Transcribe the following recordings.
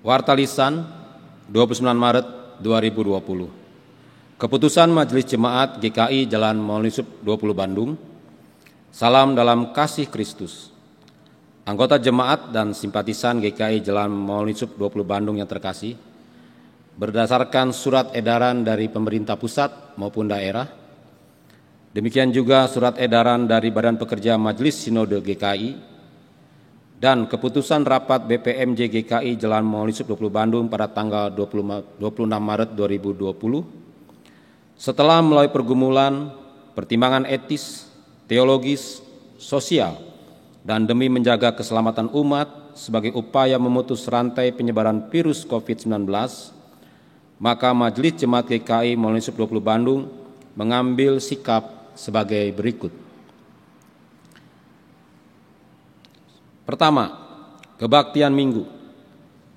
Warta Lisan 29 Maret 2020. Keputusan Majelis Jemaat GKI Jalan Maulana Yusuf 20 Bandung. Salam dalam kasih Kristus. Anggota jemaat dan simpatisan GKI Jalan Maulana Yusuf 20 Bandung yang terkasih, berdasarkan surat edaran dari pemerintah pusat maupun daerah, demikian juga surat edaran dari Badan Pekerja Majelis Sinode GKI dan keputusan rapat BPMJ GKI Jalan Maulana Yusuf 20 Bandung pada tanggal 26 Maret 2020, setelah melalui pergumulan, pertimbangan etis, teologis, sosial, dan demi menjaga keselamatan umat sebagai upaya memutus rantai penyebaran virus COVID-19, maka Majelis Jemaat GKI Maulana Yusuf 20 Bandung mengambil sikap sebagai berikut. Pertama, kebaktian minggu,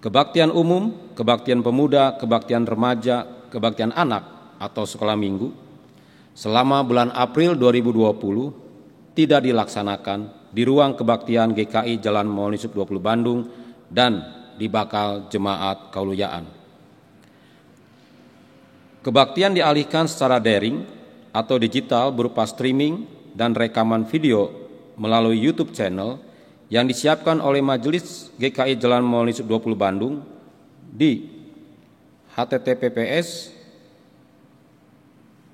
kebaktian umum, kebaktian pemuda, kebaktian remaja, kebaktian anak atau sekolah minggu selama bulan April 2020 tidak dilaksanakan di ruang kebaktian GKI Jalan Maulana Yusuf 20 Bandung dan di bakal jemaat kauluyaan. Kebaktian dialihkan secara daring atau digital berupa streaming dan rekaman video melalui YouTube channel yang disiapkan oleh Majelis GKI Jalan Maulana Yusuf 20 Bandung di https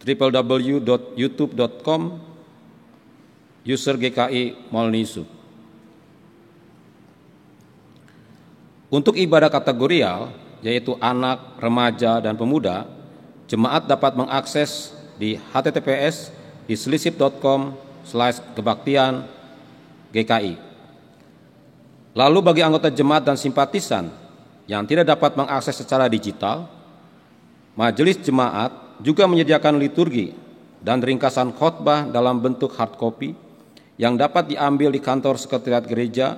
www.youtube.com user GKI Maulana Yusuf. Untuk ibadah kategorial, yaitu anak, remaja, dan pemuda, jemaat dapat mengakses di https di slisip.com/kebaktian GKI. Lalu bagi anggota jemaat dan simpatisan yang tidak dapat mengakses secara digital, Majelis Jemaat juga menyediakan liturgi dan ringkasan khotbah dalam bentuk hard copy yang dapat diambil di kantor sekretariat gereja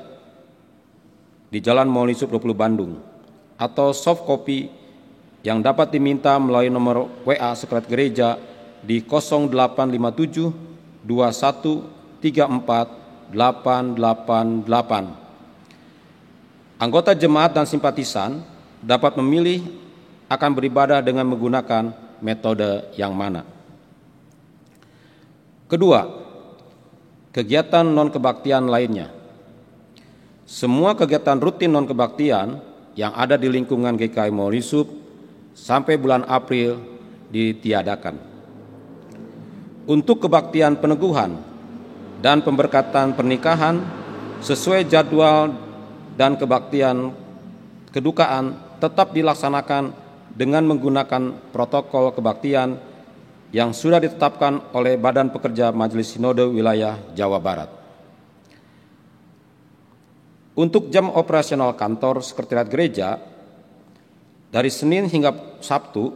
di Jalan Maulana Yusuf 20 Bandung atau soft copy yang dapat diminta melalui nomor WA sekretariat gereja di 0857 21 34 888. Anggota jemaat dan simpatisan dapat memilih akan beribadah dengan menggunakan metode yang mana. Kedua, kegiatan non-kebaktian lainnya. Semua kegiatan rutin non-kebaktian yang ada di lingkungan GKI Maulana Yusuf sampai bulan April ditiadakan. Untuk kebaktian peneguhan dan pemberkatan pernikahan sesuai jadwal dan kebaktian kedukaan tetap dilaksanakan dengan menggunakan protokol kebaktian yang sudah ditetapkan oleh Badan Pekerja Majelis Sinode Wilayah Jawa Barat. Untuk jam operasional kantor sekretariat gereja, dari Senin hingga Sabtu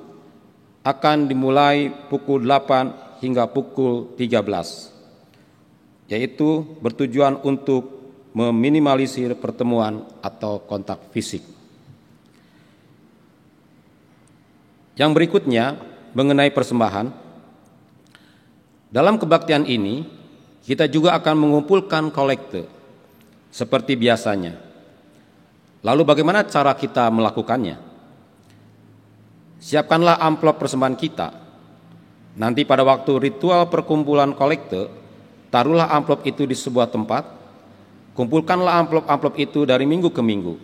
akan dimulai pukul 8 hingga pukul 13, yaitu bertujuan untuk meminimalisir pertemuan atau kontak fisik. Yang berikutnya mengenai persembahan. Dalam kebaktian ini kita juga akan mengumpulkan kolekte seperti biasanya. Lalu bagaimana cara kita melakukannya? Siapkanlah amplop persembahan kita. Nanti pada waktu ritual perkumpulan kolekte, taruhlah amplop itu di sebuah tempat. Kumpulkanlah amplop-amplop itu dari minggu ke minggu.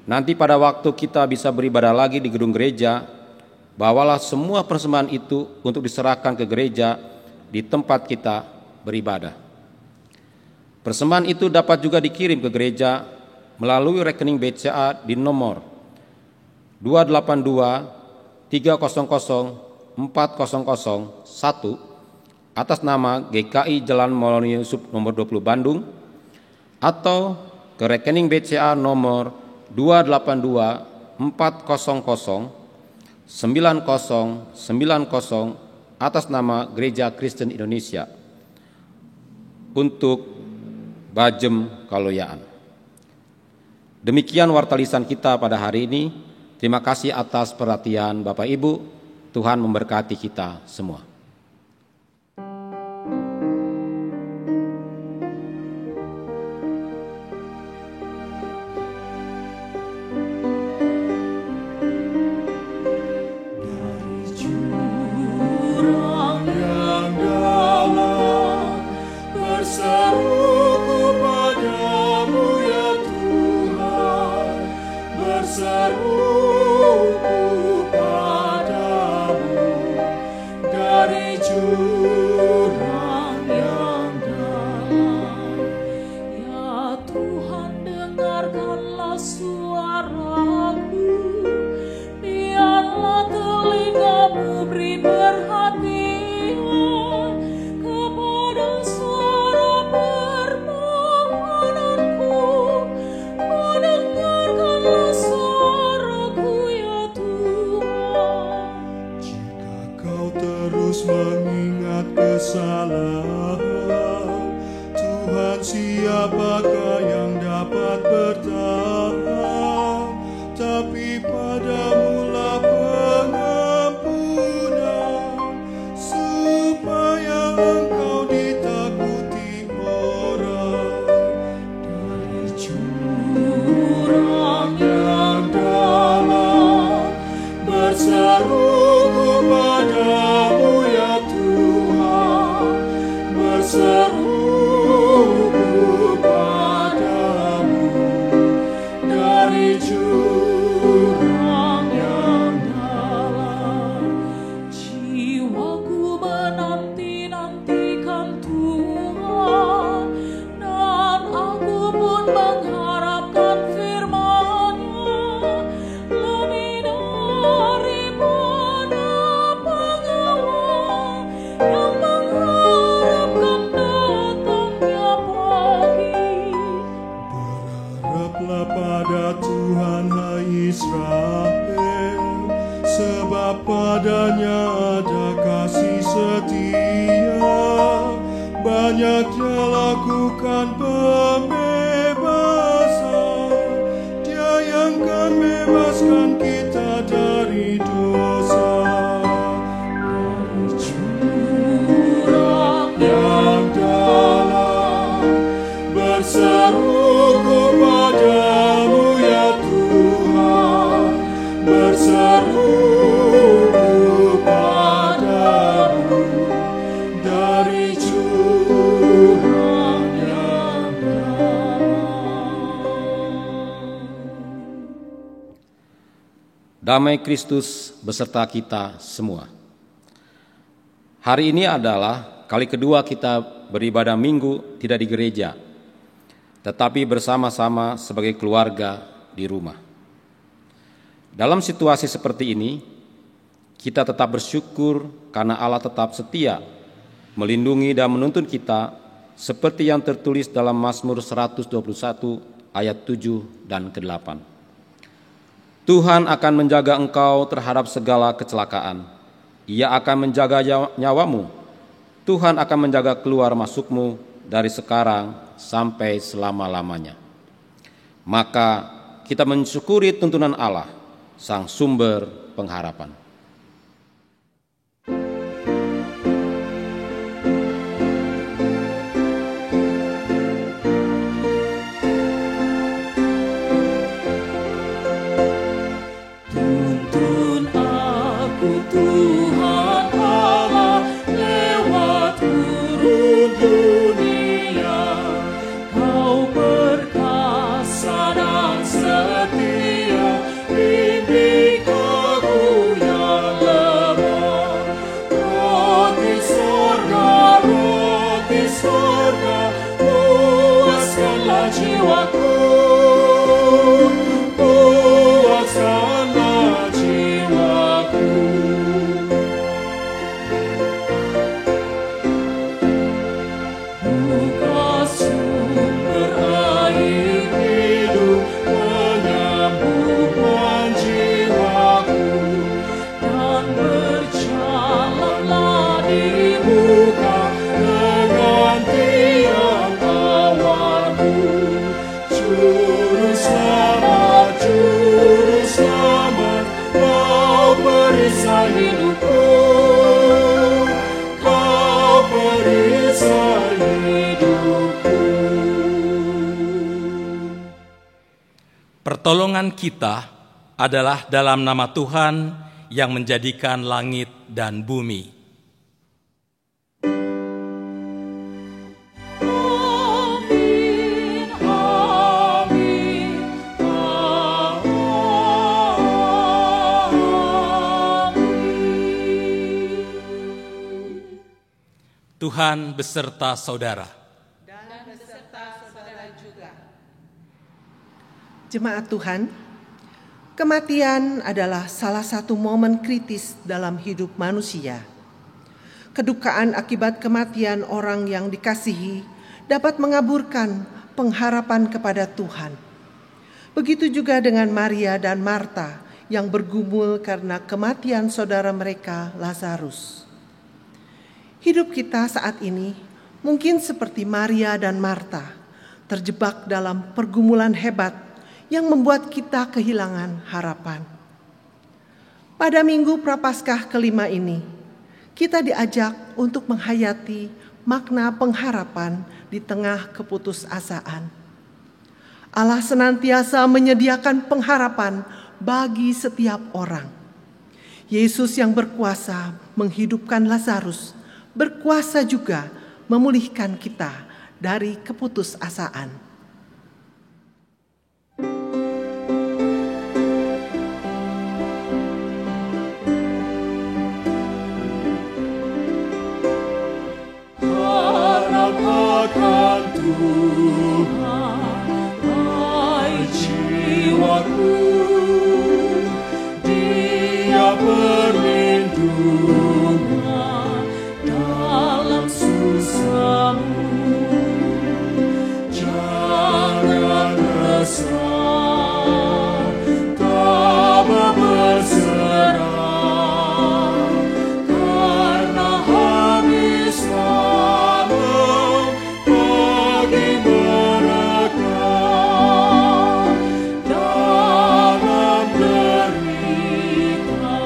Nanti pada waktu kita bisa beribadah lagi di gedung gereja, bawalah semua persembahan itu untuk diserahkan ke gereja di tempat kita beribadah. Persembahan itu dapat juga dikirim ke gereja melalui rekening BCA di nomor 282 300 4001 atas nama GKI Jalan Maulana Yusuf nomor 20 Bandung, atau ke rekening BCA nomor 282 400 9090 atas nama Gereja Kristen Indonesia untuk Bajem Kauluyaan. Demikian warta lisan kita pada hari ini. Terima kasih atas perhatian Bapak Ibu. Tuhan memberkati kita semua. berseruku padamu dari jurang yang dalam. Ya Tuhan, dengarkanlah suaraku, biarlah telingamu beri perhatian kepada suara permohonanku. Dengarkanlah suaraku, ya Tuhan. Jika kau terus mengingat kesalahan, Tuhan, siapakah yang dapat bertahan? Tapi padamulah pengampunan, supaya engkau ditakuti orang. Dari jurang yang dalam berseruku padamu, ya Tuhan, berseruku padamu dari jurang yang dalam. Jiwaku menanti-nantikan Tuhan, dan aku pun mengharapkan firman-Nya lebih daripada pengawal yang mengharapkan datangnya pagi. Berharaplah pada Tuhan, hai Israel, sebab padanya ada kasih setia. Banyaknya lakukan pembebasan, Dia yang kan bebaskan kita dari dosa. Dari jurang yang dalam berseruku padamu, ya Tuhan, berseruku padamu dari jurang yang dalam. Damai Kristus beserta kita semua. Hari ini adalah kali kedua kita beribadah minggu tidak di gereja, tetapi bersama-sama sebagai keluarga di rumah. Dalam situasi seperti ini, kita tetap bersyukur karena Allah tetap setia melindungi dan menuntun kita seperti yang tertulis dalam Mazmur 121 ayat 7 dan ke-8. Tuhan akan menjaga engkau terhadap segala kecelakaan. Ia akan menjaga nyawamu. Tuhan akan menjaga keluar masukmu dari sekarang sampai selama-lamanya. Maka kita mensyukuri tuntunan Allah, Sang sumber pengharapan. Tuntun aku, Tuhan Allah, lewat gurun dunia. Kau perkasa dan setia, bimbing aku yang lemah. Roti sorga, puaskanlah jiwaku. Puaskanlah jiwaku. Buka sumber air hidup, menyembuhkan jiwaku, dan berjalanlah di muka dengan tiang awanmu. Juru selamat, kau perisai hidupku, kau perisai hidupku. Pertolongan kita adalah dalam nama Tuhan yang menjadikan langit dan bumi. Amin, amin, amin. Tuhan beserta saudara. Dan beserta saudara juga. Jemaat Tuhan, kematian adalah salah satu momen kritis dalam hidup manusia. Kedukaan akibat kematian orang yang dikasihi dapat mengaburkan pengharapan kepada Tuhan. Begitu juga dengan Maria dan Marta yang bergumul karena kematian saudara mereka Lazarus. Hidup kita saat ini mungkin seperti Maria dan Marta, terjebak dalam pergumulan hebat yang membuat kita kehilangan harapan. Pada Minggu Prapaskah kelima ini, kita diajak untuk menghayati makna pengharapan di tengah keputusasaan. Allah senantiasa menyediakan pengharapan bagi setiap orang. Yesus yang berkuasa menghidupkan Lazarus, berkuasa juga memulihkan kita dari keputusasaan. Harap akan Tuhan, hai jiwaku, Dia perlindungan dalam susahmu. Jangan resah, tabah berserah, karena habislah bagi mereka dalam derita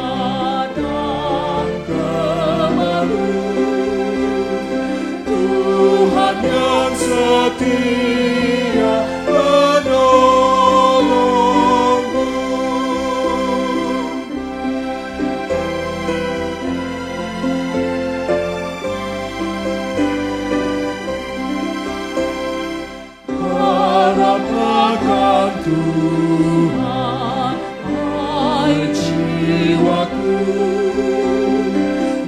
dan kemelut. Tuhan yang setia menolongmu. Harap akan Tuhan, hai jiwaku,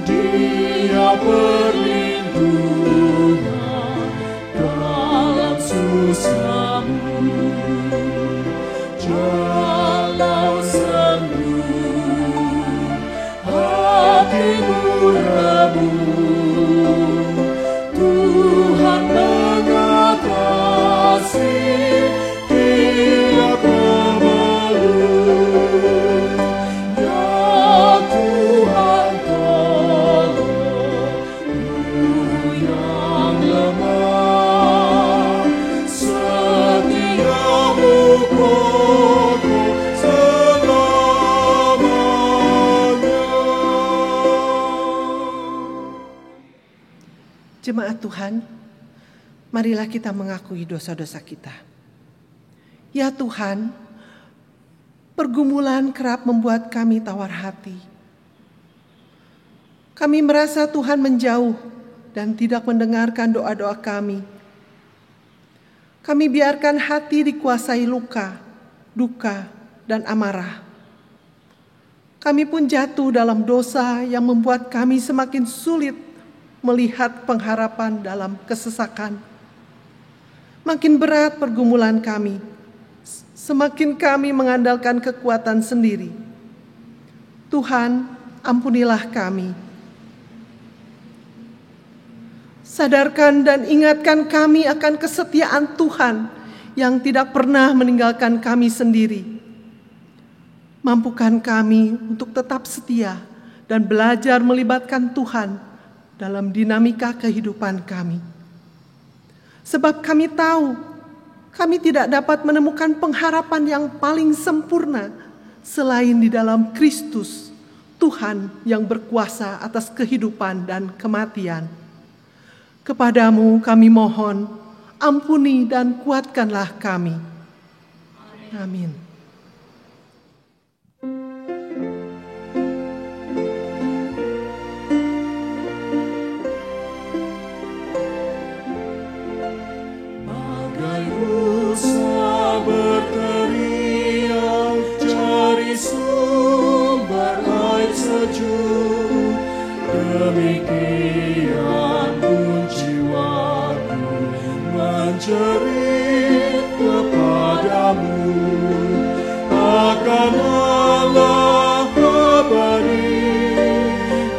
Dia perlindungan dalam susahmu. Jalau sendu, hatimu remuk, Tuhan mengatasi tiap kemelut. Ya Tuhan, tolongku yang lemah, setiamu kokoh selamanya. Jemaat Tuhan, marilah kita mengakui dosa-dosa kita. Ya Tuhan, pergumulan kerap membuat kami tawar hati. Kami merasa Tuhan menjauh dan tidak mendengarkan doa-doa kami. Kami biarkan hati dikuasai luka, duka, dan amarah. Kami pun jatuh dalam dosa yang membuat kami semakin sulit melihat pengharapan dalam kesesakan. Makin berat pergumulan kami, semakin kami mengandalkan kekuatan sendiri. Tuhan, ampunilah kami. Sadarkan dan ingatkan kami akan kesetiaan Tuhan yang tidak pernah meninggalkan kami sendiri. Mampukan kami untuk tetap setia dan belajar melibatkan Tuhan dalam dinamika kehidupan kami. Sebab kami tahu, kami tidak dapat menemukan pengharapan yang paling sempurna selain di dalam Kristus, Tuhan yang berkuasa atas kehidupan dan kematian. Kepadamu kami mohon, ampuni dan kuatkanlah kami. Amin. Bagai rusa berteriak cari sumber air sejuk, demikian akan Allah abadi,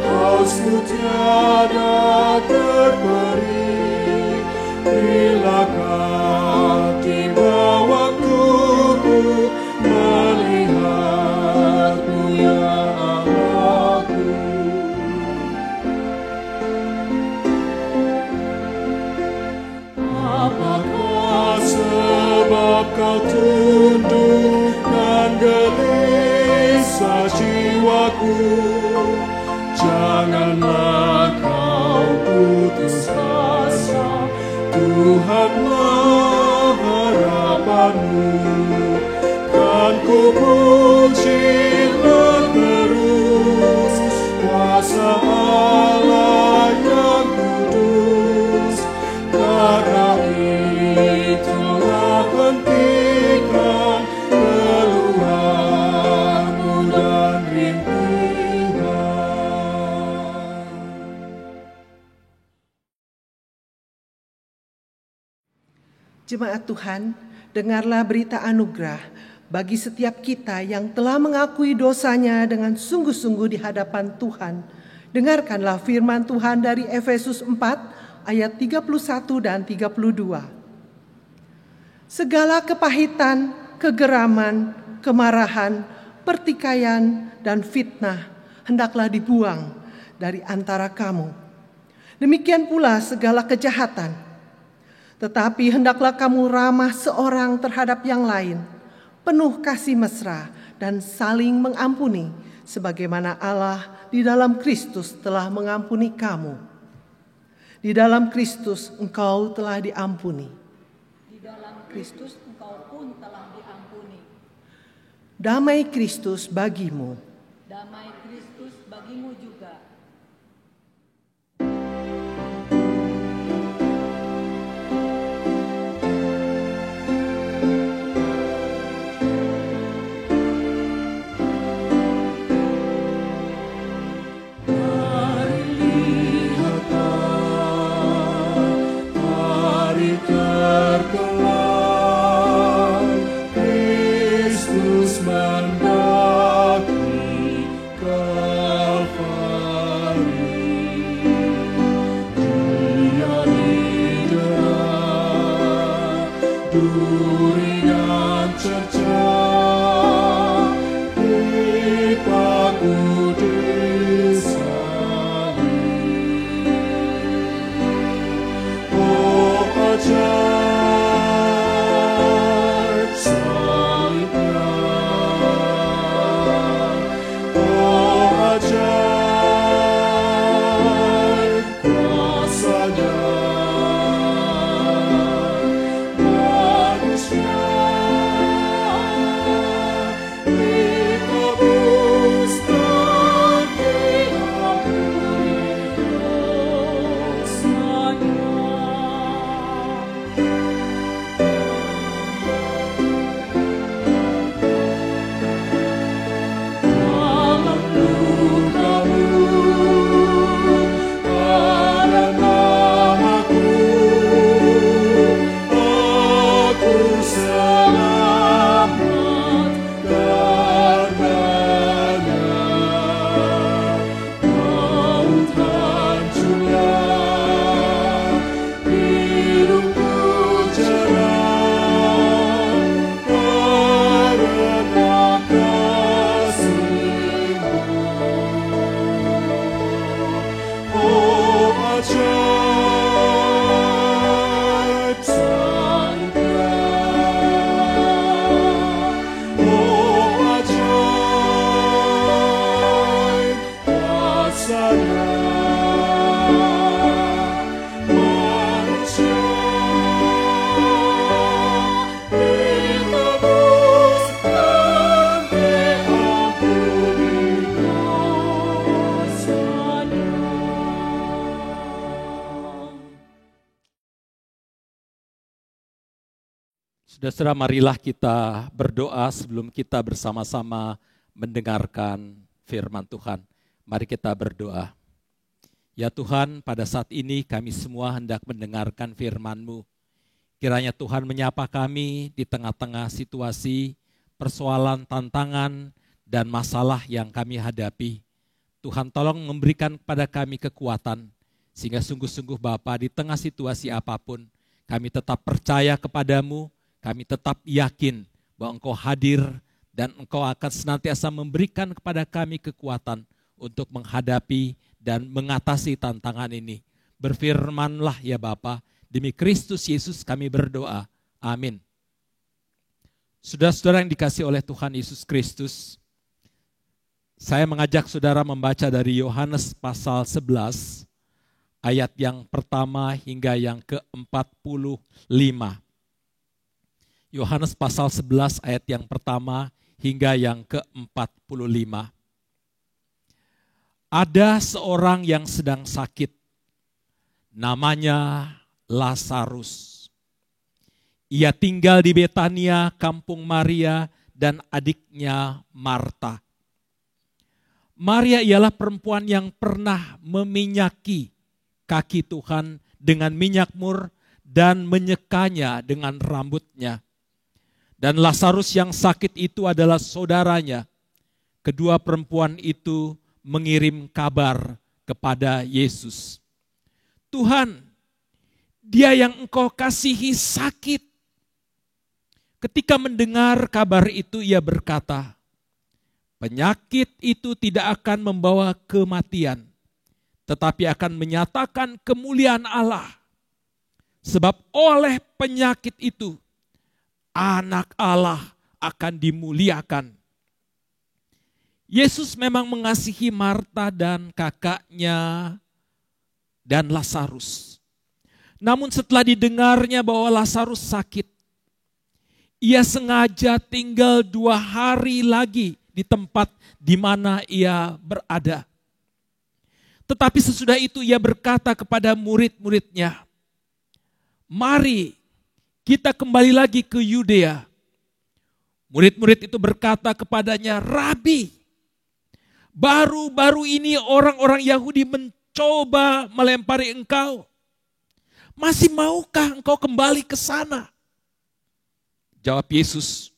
hausmu tiada terperi. Bilakah tiba waktuku melihatmu ya Allahku. Apakah sebab kau tunduk dan gelisah jiwaku? Janganlah kau putus asa, Tuhanlah harapanmu. Kan ku puji dan terus kuasa Allah yang kudus. Karena itulah hentikan keluhanmu dan rinduan. Jemaat Tuhan, dengarlah berita anugerah bagi setiap kita yang telah mengakui dosanya dengan sungguh-sungguh di hadapan Tuhan. Dengarkanlah firman Tuhan dari Efesus 4 ayat 31 dan 32. Segala kepahitan, kegeraman, kemarahan, pertikaian, dan fitnah hendaklah dibuang dari antara kamu. Demikian pula segala kejahatan. Tetapi hendaklah kamu ramah seorang terhadap yang lain, penuh kasih mesra dan saling mengampuni, sebagaimana Allah di dalam Kristus telah mengampuni kamu. Di dalam Kristus engkau telah diampuni. Di dalam Kristus engkau pun telah diampuni. Damai Kristus bagimu. Damai Kristus bagimu juga. Saudara, marilah kita berdoa sebelum kita bersama-sama mendengarkan firman Tuhan. Mari kita berdoa. Ya Tuhan, pada saat ini kami semua hendak mendengarkan firman-Mu. Kiranya Tuhan menyapa kami di tengah-tengah situasi persoalan, tantangan, dan masalah yang kami hadapi. Tuhan tolong memberikan kepada kami kekuatan, sehingga sungguh-sungguh Bapa di tengah situasi apapun, kami tetap percaya kepadamu, kami tetap yakin bahwa Engkau hadir dan Engkau akan senantiasa memberikan kepada kami kekuatan untuk menghadapi dan mengatasi tantangan ini. Berfirmanlah ya Bapa, demi Kristus Yesus kami berdoa. Amin. Saudara-saudara yang dikasihi oleh Tuhan Yesus Kristus, saya mengajak saudara membaca dari Yohanes pasal 11, ayat yang pertama hingga yang ke-45. Yohanes pasal 11 ayat yang pertama hingga yang ke-45. Ada seorang yang sedang sakit, namanya Lazarus. Ia tinggal di Betania, kampung Maria dan adiknya Marta. Maria ialah perempuan yang pernah meminyaki kaki Tuhan dengan minyak mur dan menyekanya dengan rambutnya. Dan Lazarus yang sakit itu adalah saudaranya. Kedua perempuan itu mengirim kabar kepada Yesus. Tuhan, dia yang Engkau kasihi sakit. Ketika mendengar kabar itu ia berkata, penyakit itu tidak akan membawa kematian, tetapi akan menyatakan kemuliaan Allah. Sebab oleh penyakit itu, anak Allah akan dimuliakan. Yesus memang mengasihi Marta dan kakaknya dan Lazarus. Namun setelah didengarnya bahwa Lazarus sakit, ia sengaja tinggal 2 hari lagi di tempat di mana ia berada. Tetapi sesudah itu ia berkata kepada murid-muridnya, mari kita kembali lagi ke Yudea. Murid-murid itu berkata kepadanya, Rabi, baru-baru ini orang-orang Yahudi mencoba melempari engkau. Masih maukah engkau kembali ke sana? Jawab Yesus,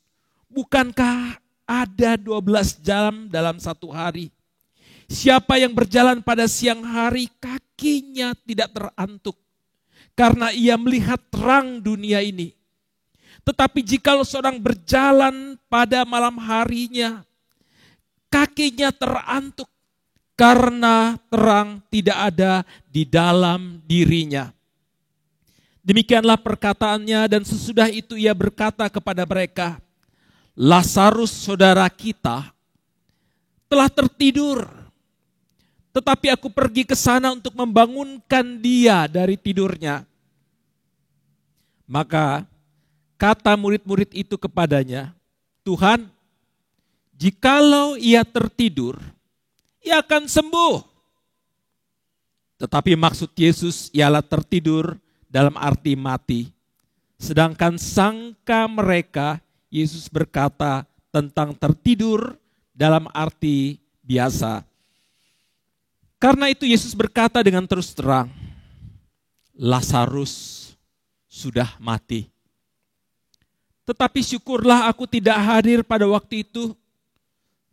bukankah ada 12 jam dalam satu hari? Siapa yang berjalan pada siang hari, kakinya tidak terantuk, karena ia melihat terang dunia ini. Tetapi jikalau seorang berjalan pada malam harinya, kakinya terantuk, karena terang tidak ada di dalam dirinya. Demikianlah perkataannya, dan sesudah itu ia berkata kepada mereka, Lazarus saudara kita telah tertidur, tetapi aku pergi ke sana untuk membangunkan dia dari tidurnya. Maka kata murid-murid itu kepadanya, Tuhan, jikalau ia tertidur, ia akan sembuh. Tetapi maksud Yesus ialah tertidur dalam arti mati. Sedangkan sangka mereka, Yesus berkata tentang tertidur dalam arti biasa. Karena itu Yesus berkata dengan terus terang, Lazarus sudah mati. Tetapi syukurlah aku tidak hadir pada waktu itu,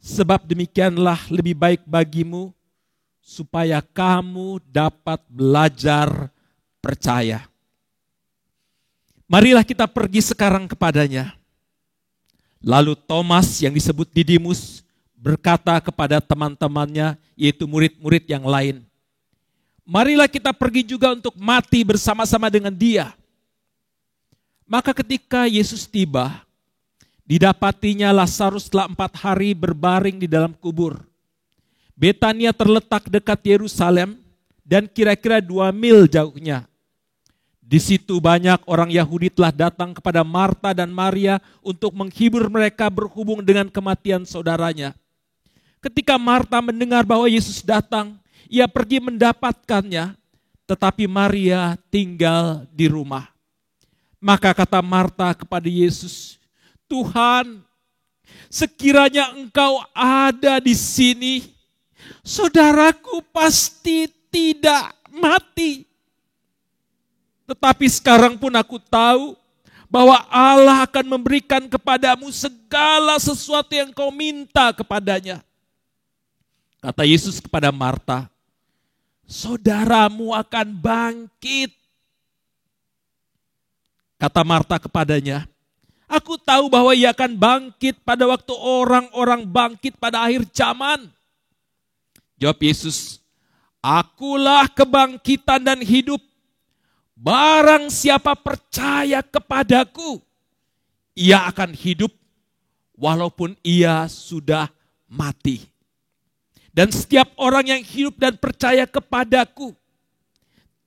sebab demikianlah lebih baik bagimu, supaya kamu dapat belajar percaya. Marilah kita pergi sekarang kepadanya. Lalu Thomas yang disebut Didimus berkata kepada teman-temannya, yaitu murid-murid yang lain, marilah kita pergi juga untuk mati bersama-sama dengan dia. Maka ketika Yesus tiba, didapatinya Lazarus telah 4 hari berbaring di dalam kubur. Betania terletak dekat Yerusalem dan kira-kira 2 mil jauhnya. Di situ banyak orang Yahudi telah datang kepada Marta dan Maria untuk menghibur mereka berhubung dengan kematian saudaranya. Ketika Marta mendengar bahwa Yesus datang, ia pergi mendapatkannya, tetapi Maria tinggal di rumah. Maka kata Marta kepada Yesus, Tuhan, sekiranya engkau ada di sini, saudaraku pasti tidak mati. Tetapi sekarang pun aku tahu bahwa Allah akan memberikan kepadamu segala sesuatu yang kau minta kepadanya. Kata Yesus kepada Marta, saudaramu akan bangkit. Kata Marta kepadanya, aku tahu bahwa ia akan bangkit pada waktu orang-orang bangkit pada akhir zaman. Jawab Yesus, akulah kebangkitan dan hidup. Barang siapa percaya kepadaku, ia akan hidup walaupun ia sudah mati. Dan setiap orang yang hidup dan percaya kepadaku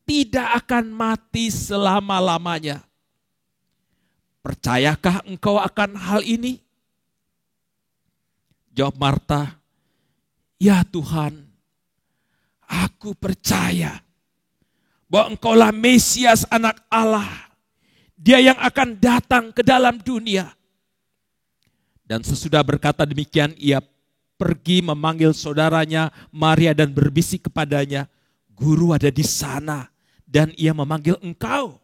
tidak akan mati selama-lamanya. Percayakah engkau akan hal ini? Jawab Marta, ya Tuhan, aku percaya bahwa engkaulah Mesias anak Allah, dia yang akan datang ke dalam dunia. Dan sesudah berkata demikian, ia pergi memanggil saudaranya Maria dan berbisik kepadanya, Guru ada di sana dan ia memanggil engkau.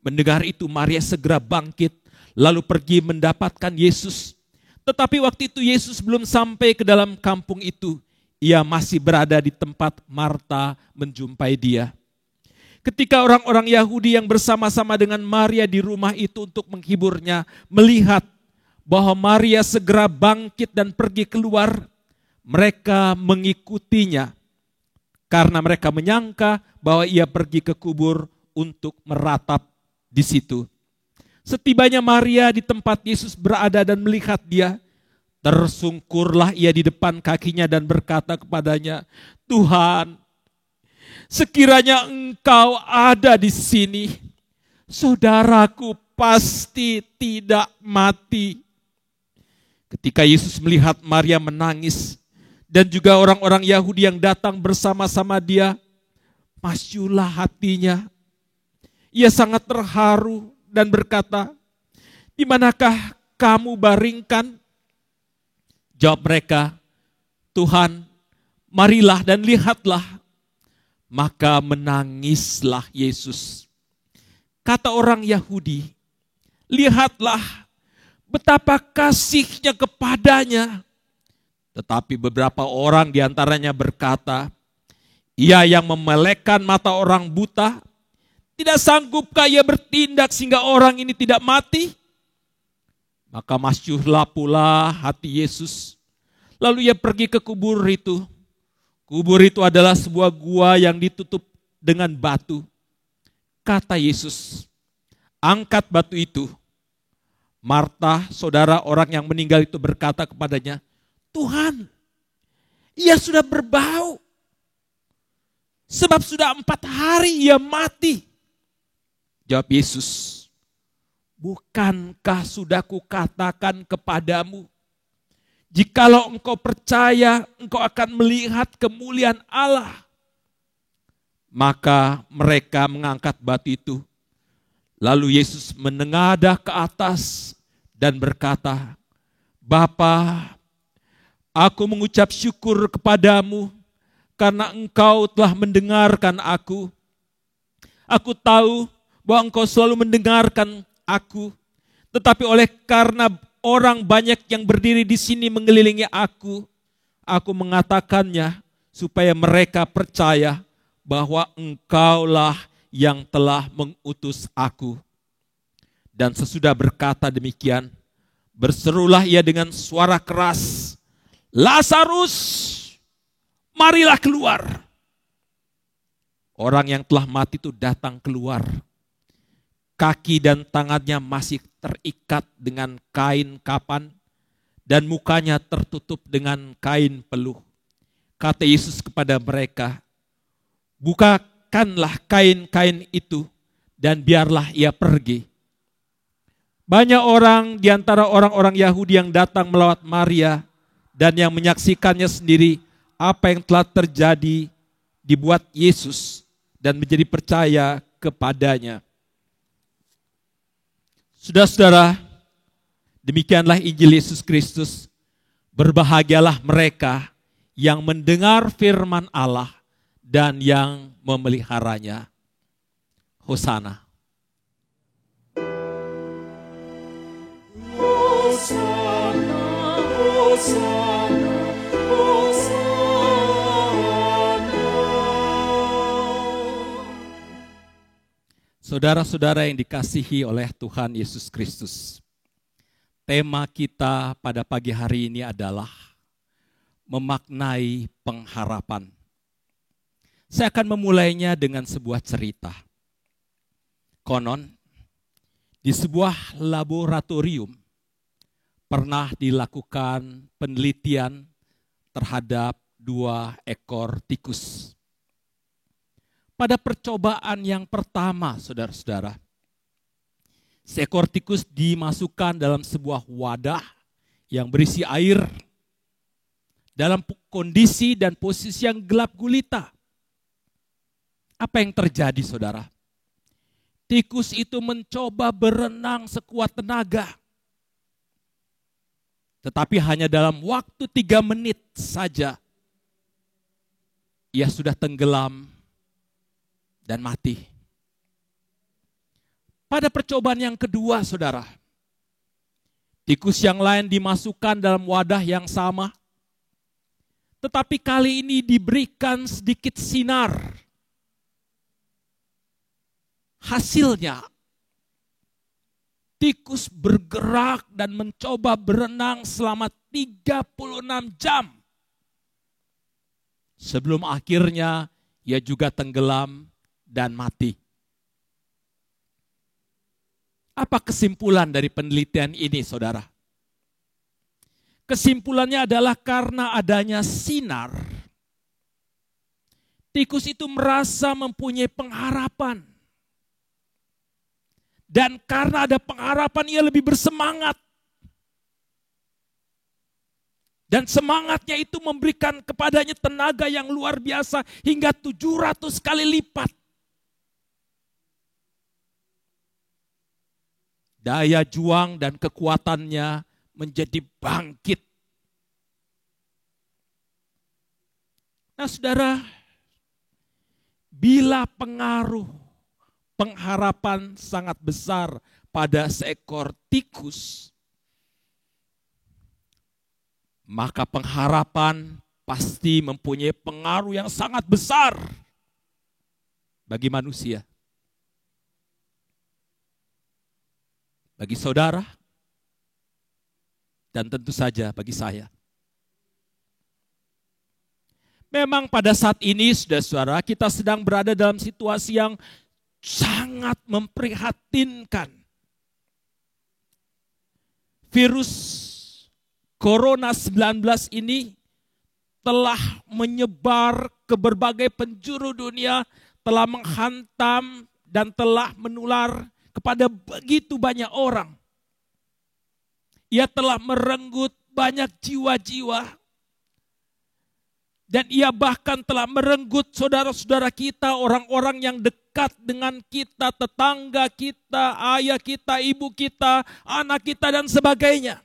Mendengar itu Maria segera bangkit, lalu pergi mendapatkan Yesus. Tetapi waktu itu Yesus belum sampai ke dalam kampung itu, ia masih berada di tempat Marta menjumpai dia. Ketika orang-orang Yahudi yang bersama-sama dengan Maria di rumah itu untuk menghiburnya, melihat bahwa Maria segera bangkit dan pergi keluar, mereka mengikutinya karena mereka menyangka bahwa ia pergi ke kubur untuk meratap di situ. Setibanya Maria di tempat Yesus berada dan melihat dia, tersungkurlah ia di depan kakinya dan berkata kepadanya, Tuhan, sekiranya engkau ada di sini, saudaraku pasti tidak mati. Ketika Yesus melihat Maria menangis dan juga orang-orang Yahudi yang datang bersama-sama dia, masyulah hatinya. Ia sangat terharu dan berkata, di manakah kamu baringkan? Jawab mereka, Tuhan, marilah dan lihatlah. Maka menangislah Yesus. Kata orang Yahudi, lihatlah betapa kasihnya kepadanya. Tetapi beberapa orang diantaranya berkata, ia yang memelekkan mata orang buta, tidak sanggupkah ia bertindak sehingga orang ini tidak mati? Maka masyurlah pula hati Yesus. Lalu ia pergi ke kubur itu. Kubur itu adalah sebuah gua yang ditutup dengan batu. Kata Yesus, angkat batu itu. Marta, saudara orang yang meninggal itu berkata kepadanya, Tuhan, ia sudah berbau. Sebab sudah 4 hari ia mati. Jawab Yesus, bukankah sudah kukatakan kepadamu, jikalau engkau percaya, engkau akan melihat kemuliaan Allah. Maka mereka mengangkat batu itu. Lalu Yesus menengadah ke atas dan berkata, Bapa, aku mengucap syukur kepadamu karena engkau telah mendengarkan aku. Aku tahu bahwa engkau selalu mendengarkan aku, tetapi oleh karena orang banyak yang berdiri di sini mengelilingi aku mengatakannya supaya mereka percaya bahwa engkaulah yang telah mengutus aku. Dan sesudah berkata demikian, berserulah ia dengan suara keras, Lazarus, marilah keluar. Orang yang telah mati itu datang keluar. Kaki dan tangannya masih terikat dengan kain kapan dan mukanya tertutup dengan kain peluh. Kata Yesus kepada mereka, bukakanlah kain-kain itu dan biarlah ia pergi. Banyak orang di antara orang-orang Yahudi yang datang melawat Maria dan yang menyaksikannya sendiri apa yang telah terjadi dibuat Yesus dan menjadi percaya kepadanya. Saudara-saudara, demikianlah Injil Yesus Kristus. Berbahagialah mereka yang mendengar firman Allah dan yang memeliharanya. Hosana. Hosana, Hosana. Saudara-saudara yang dikasihi oleh Tuhan Yesus Kristus, tema kita pada pagi hari ini adalah memaknai pengharapan. Saya akan memulainya dengan sebuah cerita. Konon, di sebuah laboratorium pernah dilakukan penelitian terhadap 2 ekor tikus. Pada percobaan yang pertama, saudara-saudara, seekor tikus dimasukkan dalam sebuah wadah yang berisi air dalam kondisi dan posisi yang gelap gulita. Apa yang terjadi, saudara? Tikus itu mencoba berenang sekuat tenaga. Tetapi hanya dalam waktu 3 menit saja, ia sudah tenggelam dan mati. Pada percobaan yang kedua, saudara, tikus yang lain dimasukkan dalam wadah yang sama, tetapi kali ini diberikan sedikit sinar. Hasilnya, tikus bergerak dan mencoba berenang selama 36 jam. Sebelum akhirnya ia juga tenggelam dan mati. Apa kesimpulan dari penelitian ini, saudara? Kesimpulannya adalah karena adanya sinar, tikus itu merasa mempunyai pengharapan. Dan karena ada pengharapan, ia lebih bersemangat. Dan semangatnya itu memberikan kepadanya tenaga yang luar biasa hingga 700 kali lipat. Daya juang dan kekuatannya menjadi bangkit. Nah, saudara, bila pengharapan sangat besar pada seekor tikus, maka pengharapan pasti mempunyai pengaruh yang sangat besar bagi manusia. Bagi saudara, dan tentu saja bagi saya. Memang pada saat ini, saudara-saudara, kita sedang berada dalam situasi yang sangat memprihatinkan. Virus Corona 19 ini telah menyebar ke berbagai penjuru dunia, telah menghantam dan telah menular kepada begitu banyak orang. Ia telah merenggut banyak jiwa-jiwa. Dan ia bahkan telah merenggut saudara-saudara kita, orang-orang yang dekat dengan kita, tetangga kita, ayah kita, ibu kita, anak kita, dan sebagainya.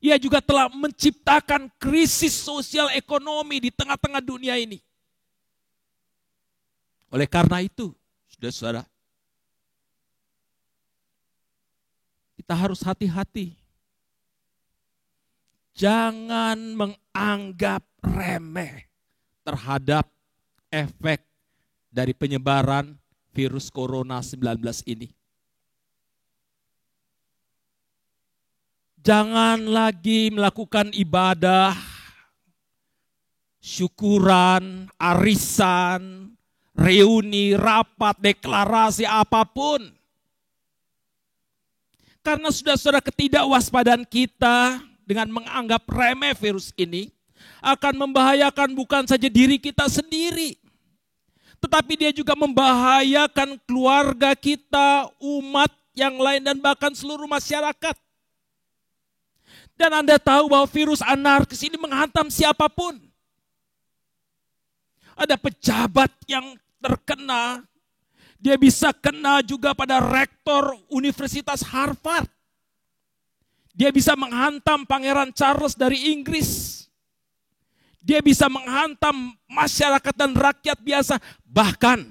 Ia juga telah menciptakan krisis sosial ekonomi di tengah-tengah dunia ini. Oleh karena itu, saudara-saudara, kita harus hati-hati. Jangan menganggap remeh terhadap efek dari penyebaran virus Corona 19 ini. Jangan lagi melakukan ibadah, syukuran, arisan, reuni, rapat, deklarasi apapun. Karena saudara-saudara, ketidakwaspadaan kita dengan menganggap remeh virus ini akan membahayakan bukan saja diri kita sendiri, tetapi dia juga membahayakan keluarga kita, umat yang lain, dan bahkan seluruh masyarakat. Dan Anda tahu bahwa virus anarkis ini menghantam siapapun. Ada pejabat yang terkena, dia bisa kena juga pada rektor Universitas Harvard. Dia bisa menghantam Pangeran Charles dari Inggris. Dia bisa menghantam masyarakat dan rakyat biasa. Bahkan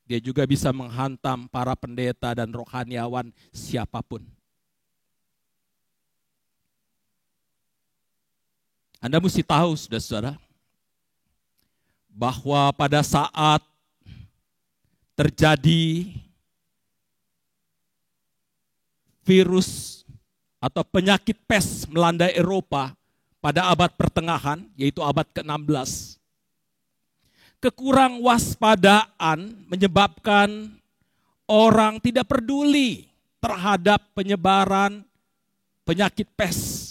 dia juga bisa menghantam para pendeta dan rohaniawan siapapun. Anda mesti tahu, saudara-saudara, bahwa pada saat terjadi virus atau penyakit pes melanda Eropa pada abad pertengahan, yaitu abad ke-16, kekurang waspadaan menyebabkan orang tidak peduli terhadap penyebaran penyakit pes.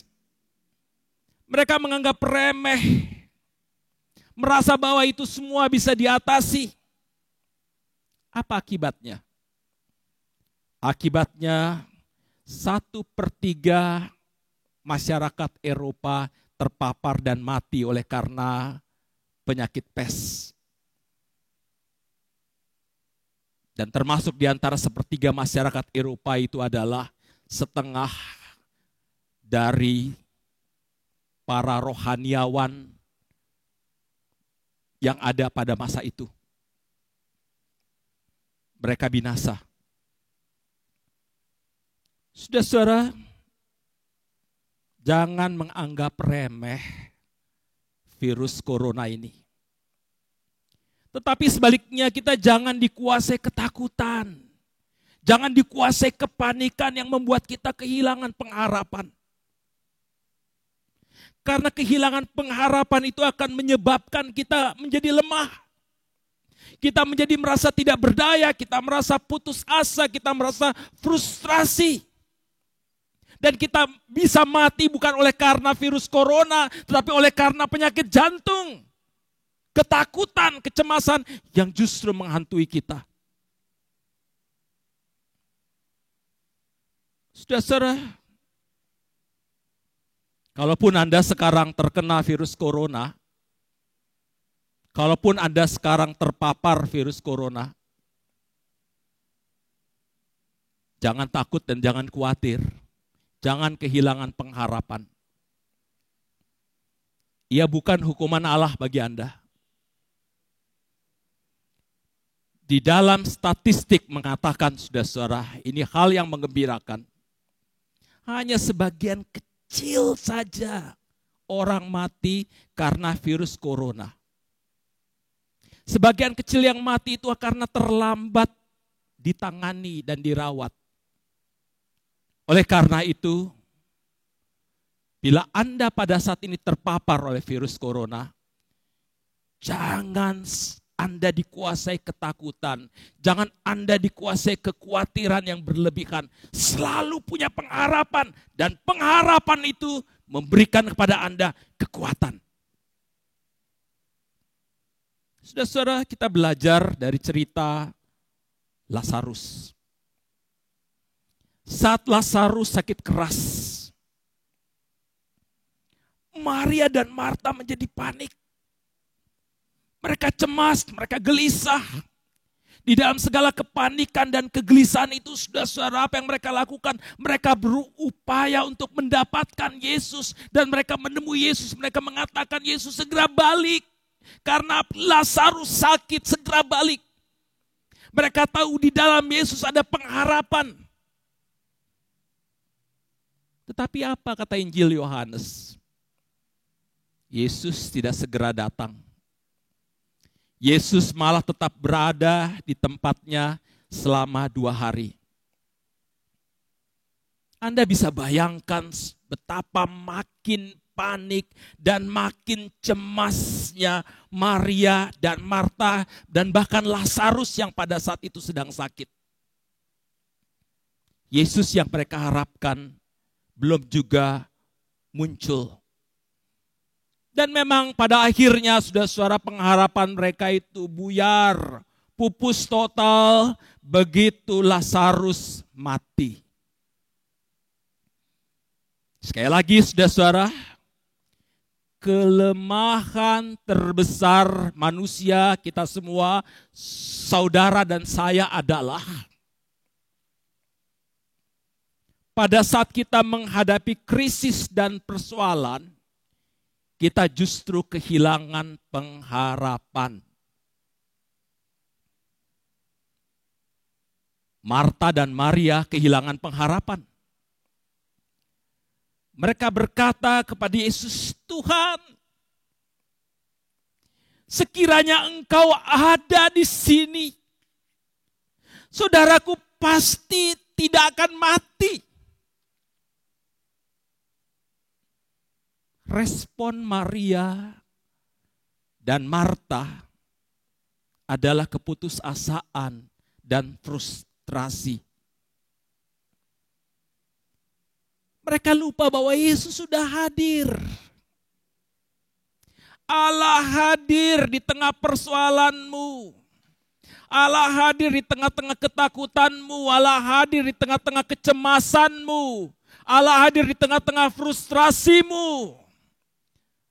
Mereka menganggap remeh, merasa bahwa itu semua bisa diatasi. Apa akibatnya? Akibatnya 1/3 masyarakat Eropa terpapar dan mati oleh karena penyakit pes. Dan termasuk di antara 1/3 masyarakat Eropa itu adalah setengah dari para rohaniawan yang ada pada masa itu. Mereka binasa. Saudara-saudara, jangan menganggap remeh virus corona ini. Tetapi sebaliknya kita jangan dikuasai ketakutan. Jangan dikuasai kepanikan yang membuat kita kehilangan pengharapan. Karena kehilangan pengharapan itu akan menyebabkan kita menjadi lemah. Kita menjadi merasa tidak berdaya, kita merasa putus asa, kita merasa frustrasi. Dan kita bisa mati bukan oleh karena virus corona, tetapi oleh karena penyakit jantung. Ketakutan, kecemasan yang justru menghantui kita. Saudara-saudara, kalaupun Anda sekarang terkena virus corona, kalaupun Anda sekarang terpapar virus corona, jangan takut dan jangan khawatir. Jangan kehilangan pengharapan. Ia bukan hukuman Allah bagi Anda. Di dalam statistik mengatakan, saudara-saudara, ini hal yang menggembirakan. Hanya sebagian kecil saja orang mati karena virus corona. Sebagian kecil yang mati itu karena terlambat ditangani dan dirawat. Oleh karena itu, bila Anda pada saat ini terpapar oleh virus corona, jangan Anda dikuasai ketakutan. Jangan Anda dikuasai kekhawatiran yang berlebihan. Selalu punya pengharapan. Dan pengharapan itu memberikan kepada Anda kekuatan. Saudara-saudara, kita belajar dari cerita Lazarus. Saat Lazarus sakit keras, Maria dan Marta menjadi panik. Mereka cemas, mereka gelisah. Di dalam segala kepanikan dan kegelisahan itu, saudara-saudara, apa yang mereka lakukan? Mereka berupaya untuk mendapatkan Yesus. Dan mereka menemui Yesus, mereka mengatakan, Yesus segera balik. Karena Lazarus sakit, segera balik. Mereka tahu di dalam Yesus ada pengharapan. Tetapi apa kata Injil Yohanes? Yesus tidak segera datang. Yesus malah tetap berada di tempatnya selama 2 hari. Anda bisa bayangkan betapa makin panik dan makin cemasnya Maria dan Marta dan bahkan Lazarus yang pada saat itu sedang sakit. Yesus yang mereka harapkan belum juga muncul. Dan memang pada akhirnya saudara-saudara pengharapan mereka itu buyar, pupus total begitu Lazarus mati. Sekali lagi saudara-saudara, kelemahan terbesar manusia kita semua, saudara dan saya adalah pada saat kita menghadapi krisis dan persoalan, kita justru kehilangan pengharapan. Marta dan Maria kehilangan pengharapan. Mereka berkata kepada Yesus, Tuhan. Sekiranya Engkau ada di sini, saudaraku pasti tidak akan mati. Respon Maria dan Marta adalah keputusasaan dan frustrasi. Mereka lupa bahwa Yesus sudah hadir. Allah hadir di tengah persoalanmu. Allah hadir di tengah-tengah ketakutanmu. Allah hadir di tengah-tengah kecemasanmu. Allah hadir di tengah-tengah frustrasimu.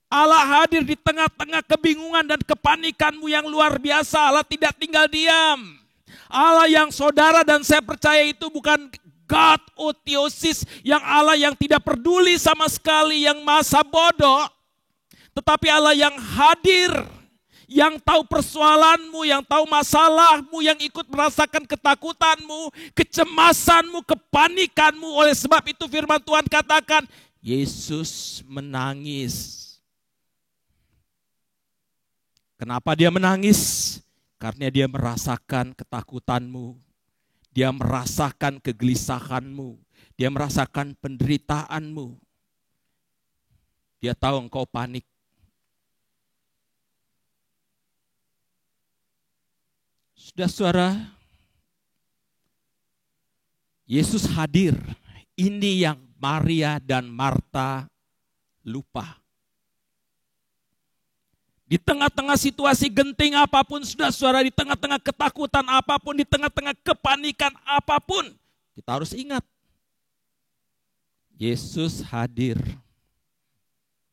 Allah hadir di tengah-tengah kebingungan dan kepanikanmu yang luar biasa. Allah tidak tinggal diam. Allah yang saudara dan saya percaya itu bukan God Otiosis, yang Allah yang tidak peduli sama sekali, yang masa bodoh. Tetapi Allah yang hadir, yang tahu persoalanmu, yang tahu masalahmu, yang ikut merasakan ketakutanmu, kecemasanmu, kepanikanmu. Oleh sebab itu firman Tuhan katakan, Yesus menangis. Kenapa dia menangis? Karena dia merasakan ketakutanmu. Dia merasakan kegelisahanmu. Dia merasakan penderitaanmu. Dia tahu engkau panik. Saudara, Yesus hadir. Ini yang Maria dan Marta lupa. Di tengah-tengah situasi genting apapun, saudara, di tengah-tengah ketakutan apapun, di tengah-tengah kepanikan apapun, kita harus ingat, Yesus hadir.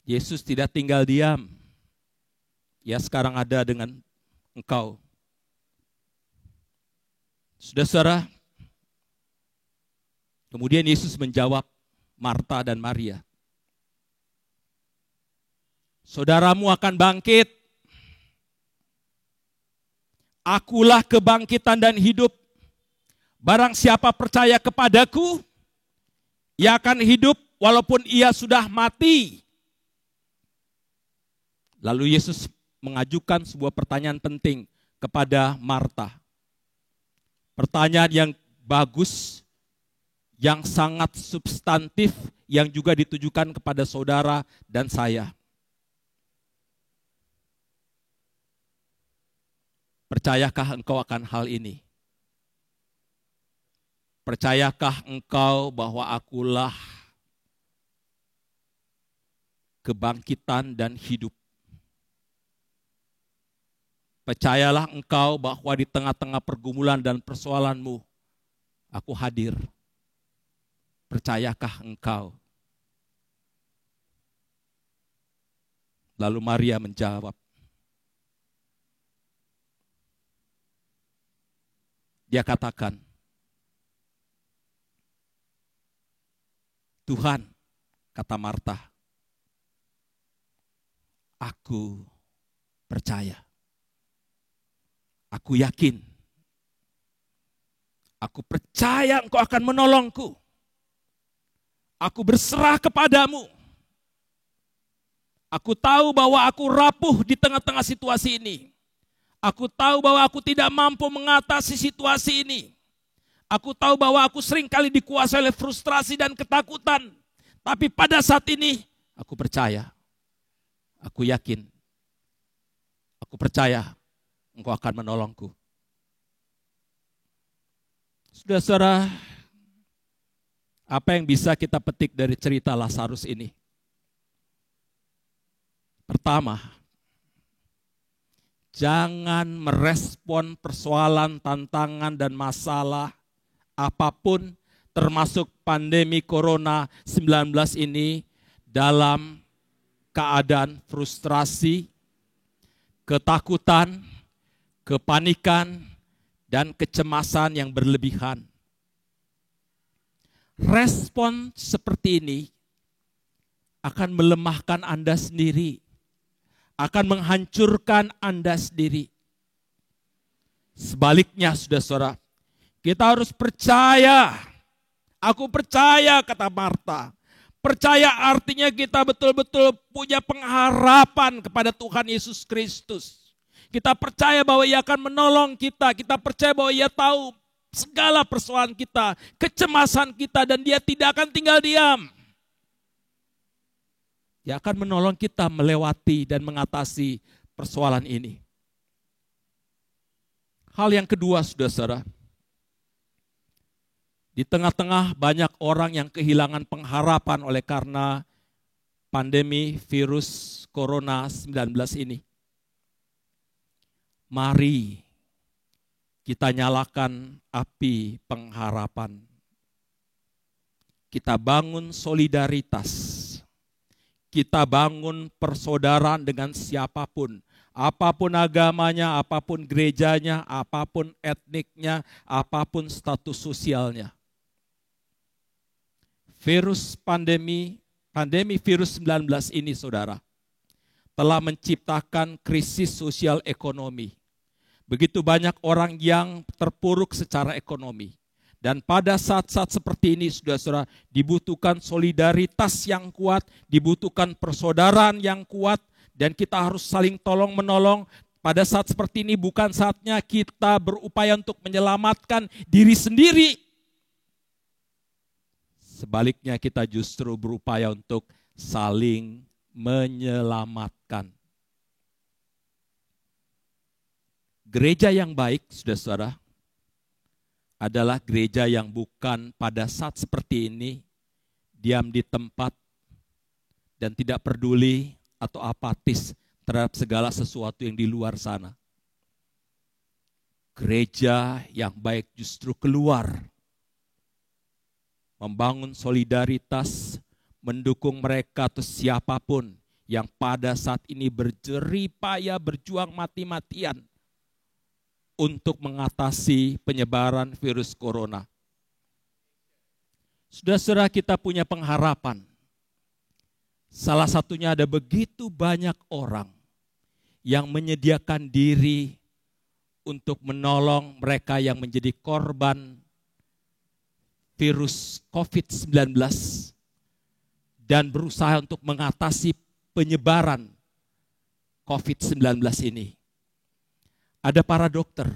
Yesus tidak tinggal diam. Ya, sekarang ada dengan engkau. Saudara, kemudian Yesus menjawab Marta dan Maria. Saudaramu akan bangkit. Akulah kebangkitan dan hidup. Barang siapa percaya kepadaku, ia akan hidup walaupun ia sudah mati. Lalu Yesus mengajukan sebuah pertanyaan penting kepada Marta. Pertanyaan yang bagus, yang sangat substantif, yang juga ditujukan kepada saudara dan saya. Percayakah engkau akan hal ini? Percayakah engkau bahwa akulah kebangkitan dan hidup? Percayalah engkau bahwa di tengah-tengah pergumulan dan persoalanmu, aku hadir. Percayakah engkau? Lalu Maria menjawab. Dia katakan, Tuhan, kata Marta, aku percaya. Aku yakin. Aku percaya engkau akan menolongku. Aku berserah kepadamu. Aku tahu bahwa aku rapuh di tengah-tengah situasi ini. Aku tahu bahwa aku tidak mampu mengatasi situasi ini. Aku tahu bahwa aku seringkali dikuasai oleh frustrasi dan ketakutan. Tapi pada saat ini, aku percaya. Aku yakin. Aku percaya engkau akan menolongku. Saudara-saudara, apa yang bisa kita petik dari cerita Lazarus ini? Pertama, jangan merespon persoalan, tantangan, dan masalah apapun, termasuk pandemi Corona 19 ini, dalam keadaan frustrasi, ketakutan, kepanikan, dan kecemasan yang berlebihan. Respon seperti ini akan melemahkan Anda sendiri, akan menghancurkan Anda sendiri. Sebaliknya, saudara-saudara, kita harus percaya. Aku percaya, kata Marta, Percaya artinya kita betul-betul punya pengharapan kepada Tuhan Yesus Kristus. Kita percaya bahwa Ia akan menolong kita. Kita percaya bahwa Ia tahu segala persoalan kita, kecemasan kita, dan Dia tidak akan tinggal diam. Dia akan menolong kita melewati dan mengatasi persoalan ini. Hal yang kedua, saudara-saudara, di tengah-tengah banyak orang yang kehilangan pengharapan oleh karena pandemi virus Corona 19 ini. Mari kita nyalakan api pengharapan. Kita bangun solidaritas. Kita bangun persaudaraan dengan siapapun. Apapun agamanya, apapun gerejanya, apapun etniknya, apapun status sosialnya. Pandemi virus 19 ini, saudara, telah menciptakan krisis sosial ekonomi. Begitu banyak orang yang terpuruk secara ekonomi. Dan pada saat-saat seperti ini, saudara-saudara, dibutuhkan solidaritas yang kuat, dibutuhkan persaudaraan yang kuat, dan kita harus saling tolong-menolong. Pada saat seperti ini bukan saatnya kita berupaya untuk menyelamatkan diri sendiri. Sebaliknya kita justru berupaya untuk saling menyelamatkan. Gereja yang baik, saudara-saudara, adalah gereja yang bukan pada saat seperti ini diam di tempat dan tidak peduli atau apatis terhadap segala sesuatu yang di luar sana. Gereja yang baik justru keluar, membangun solidaritas, mendukung mereka atau siapapun yang pada saat ini berjerih payah berjuang mati-matian untuk mengatasi penyebaran virus corona. Saudara-saudara, kita punya pengharapan. Salah satunya ada begitu banyak orang yang menyediakan diri untuk menolong mereka yang menjadi korban virus COVID-19 dan berusaha untuk mengatasi penyebaran COVID-19 ini. Ada para dokter,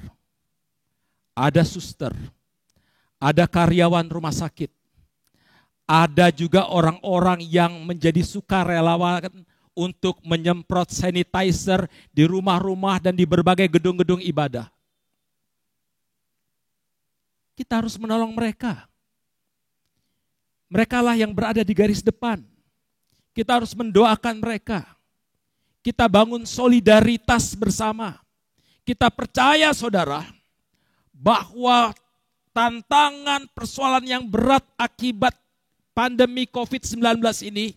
ada suster, ada karyawan rumah sakit, ada juga orang-orang yang menjadi sukarelawan untuk menyemprot sanitizer di rumah-rumah dan di berbagai gedung-gedung ibadah. Kita harus menolong mereka. Mereka lah yang berada di garis depan. Kita harus mendoakan mereka. Kita bangun solidaritas bersama. Kita percaya, saudara, bahwa tantangan persoalan yang berat akibat pandemi COVID-19 ini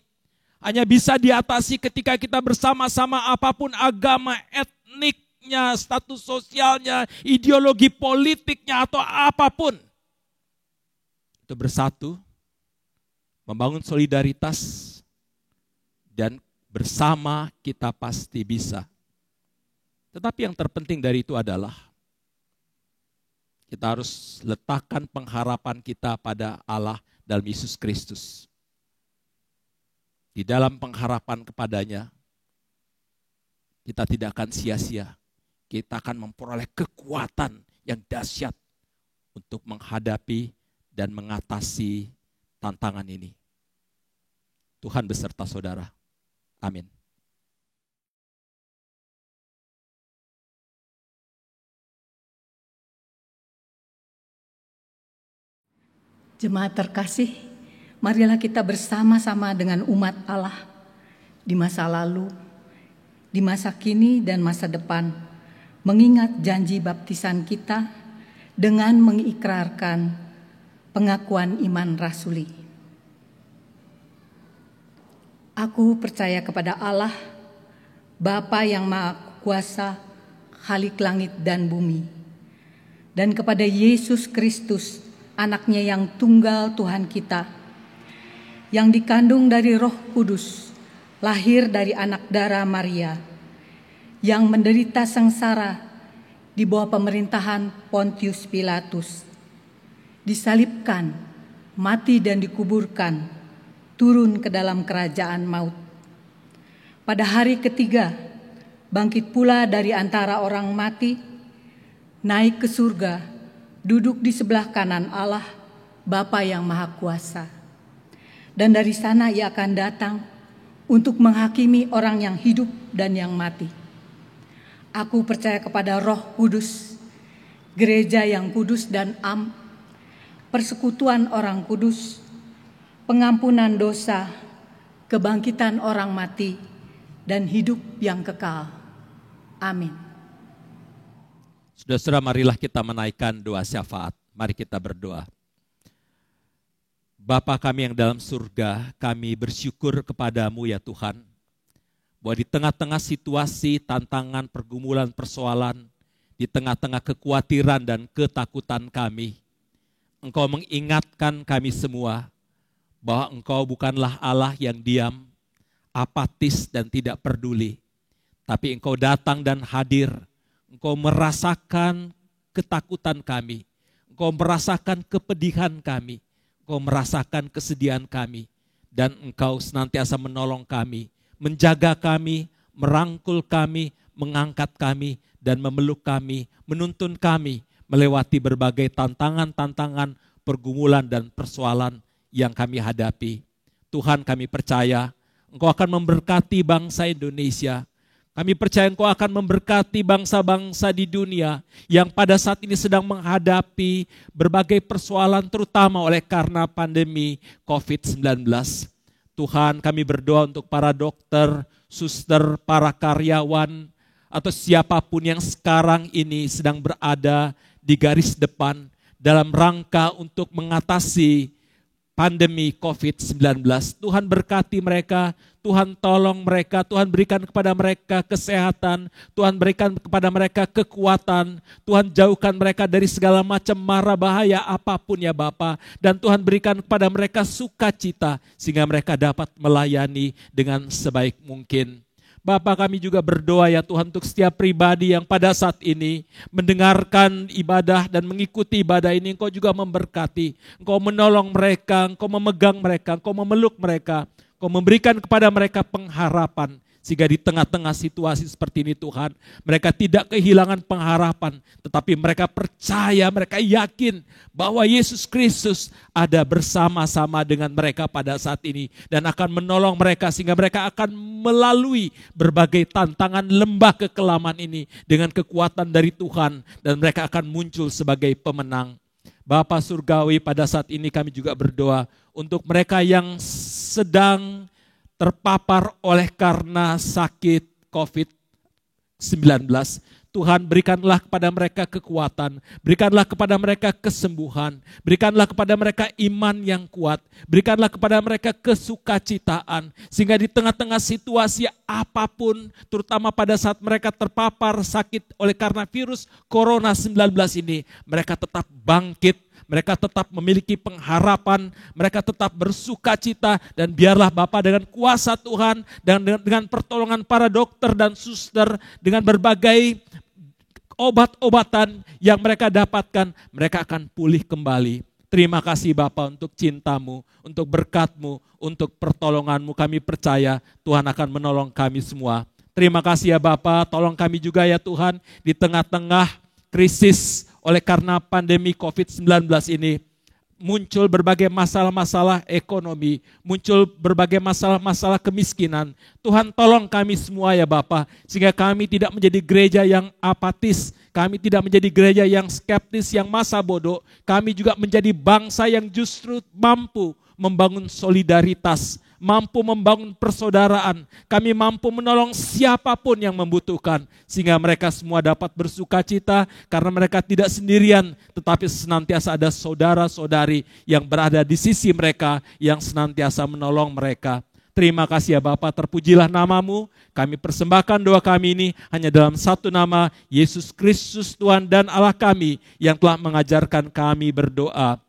hanya bisa diatasi ketika kita bersama-sama, apapun agama, etniknya, status sosialnya, ideologi politiknya, atau apapun. Itu bersatu, membangun solidaritas, dan bersama kita pasti bisa. Tetapi yang terpenting dari itu adalah kita harus letakkan pengharapan kita pada Allah dalam Yesus Kristus. Di dalam pengharapan kepadanya, kita tidak akan sia-sia. Kita akan memperoleh kekuatan yang dahsyat untuk menghadapi dan mengatasi tantangan ini. Tuhan beserta saudara. Amin. Jemaat terkasih, marilah kita bersama-sama dengan umat Allah di masa lalu, di masa kini dan masa depan, mengingat janji baptisan kita dengan mengikrarkan pengakuan iman rasuli. Aku percaya kepada Allah, Bapa yang Maha Kuasa, Khalik langit dan bumi, dan kepada Yesus Kristus, Anaknya yang tunggal Tuhan kita, yang dikandung dari Roh Kudus, lahir dari anak darah Maria, yang menderita sengsara di bawah pemerintahan Pontius Pilatus, disalibkan, mati dan dikuburkan, turun ke dalam kerajaan maut. Pada hari ketiga, bangkit pula dari antara orang mati, naik ke surga, duduk di sebelah kanan Allah, Bapa yang Maha Kuasa. Dan dari sana ia akan datang untuk menghakimi orang yang hidup dan yang mati. Aku percaya kepada Roh Kudus, gereja yang kudus dan persekutuan orang kudus, pengampunan dosa, kebangkitan orang mati, dan hidup yang kekal. Amin. Saudara-saudara, marilah kita menaikkan doa syafaat. Mari kita berdoa. Bapa kami yang dalam surga, kami bersyukur kepadamu ya Tuhan, bahwa di tengah-tengah situasi, tantangan, pergumulan, persoalan, di tengah-tengah kekhawatiran dan ketakutan kami, Engkau mengingatkan kami semua bahwa Engkau bukanlah Allah yang diam, apatis dan tidak peduli, tapi Engkau datang dan hadir. Engkau merasakan ketakutan kami, Engkau merasakan kepedihan kami, Engkau merasakan kesedihan kami, dan Engkau senantiasa menolong kami, menjaga kami, merangkul kami, mengangkat kami, dan memeluk kami, menuntun kami melewati berbagai tantangan-tantangan, pergumulan dan persoalan yang kami hadapi. Tuhan, kami percaya Engkau akan memberkati bangsa Indonesia. Kami percaya Engkau akan memberkati bangsa-bangsa di dunia yang pada saat ini sedang menghadapi berbagai persoalan, terutama oleh karena pandemi COVID-19. Tuhan, kami berdoa untuk para dokter, suster, para karyawan, atau siapapun yang sekarang ini sedang berada di garis depan dalam rangka untuk mengatasi pandemi COVID-19. Tuhan berkati mereka, Tuhan tolong mereka, Tuhan berikan kepada mereka kesehatan, Tuhan berikan kepada mereka kekuatan, Tuhan jauhkan mereka dari segala macam mara bahaya apapun ya Bapa, dan Tuhan berikan kepada mereka sukacita sehingga mereka dapat melayani dengan sebaik mungkin. Bapa, kami juga berdoa ya Tuhan untuk setiap pribadi yang pada saat ini mendengarkan ibadah dan mengikuti ibadah ini. Engkau juga memberkati, Engkau menolong mereka, Engkau memegang mereka, Engkau memeluk mereka, Engkau memberikan kepada mereka pengharapan. Sehingga di tengah-tengah situasi seperti ini Tuhan, mereka tidak kehilangan pengharapan, tetapi mereka percaya, mereka yakin bahwa Yesus Kristus ada bersama-sama dengan mereka pada saat ini dan akan menolong mereka sehingga mereka akan melalui berbagai tantangan lembah kekelaman ini dengan kekuatan dari Tuhan dan mereka akan muncul sebagai pemenang. Bapa Surgawi, pada saat ini kami juga berdoa untuk mereka yang sedang terpapar oleh karena sakit COVID-19. Tuhan, berikanlah kepada mereka kekuatan, berikanlah kepada mereka kesembuhan, berikanlah kepada mereka iman yang kuat, berikanlah kepada mereka kesukacitaan, sehingga di tengah-tengah situasi apapun, terutama pada saat mereka terpapar sakit oleh karena virus Corona 19 ini, mereka tetap bangkit, mereka tetap memiliki pengharapan, mereka tetap bersukacita, dan biarlah Bapa dengan kuasa Tuhan, dan dengan pertolongan para dokter dan suster, dengan berbagai obat-obatan yang mereka dapatkan, mereka akan pulih kembali. Terima kasih Bapa untuk cinta-Mu, untuk berkat-Mu, untuk pertolongan-Mu. Kami percaya Tuhan akan menolong kami semua. Terima kasih ya Bapa, tolong kami juga ya Tuhan di tengah-tengah krisis oleh karena pandemi COVID-19 ini, muncul berbagai masalah-masalah ekonomi, muncul berbagai masalah-masalah kemiskinan. Tuhan tolong kami semua ya Bapa, sehingga kami tidak menjadi gereja yang apatis, kami tidak menjadi gereja yang skeptis, yang masa bodoh. Kami juga menjadi bangsa yang justru mampu membangun solidaritas, mampu membangun persaudaraan. Kami mampu menolong siapapun yang membutuhkan, sehingga mereka semua dapat bersukacita karena mereka tidak sendirian, tetapi senantiasa ada saudara-saudari yang berada di sisi mereka yang senantiasa menolong mereka. Terima kasih ya Bapa, terpujilah nama-Mu. Kami persembahkan doa kami ini hanya dalam satu nama, Yesus Kristus Tuhan dan Allah kami yang telah mengajarkan kami berdoa.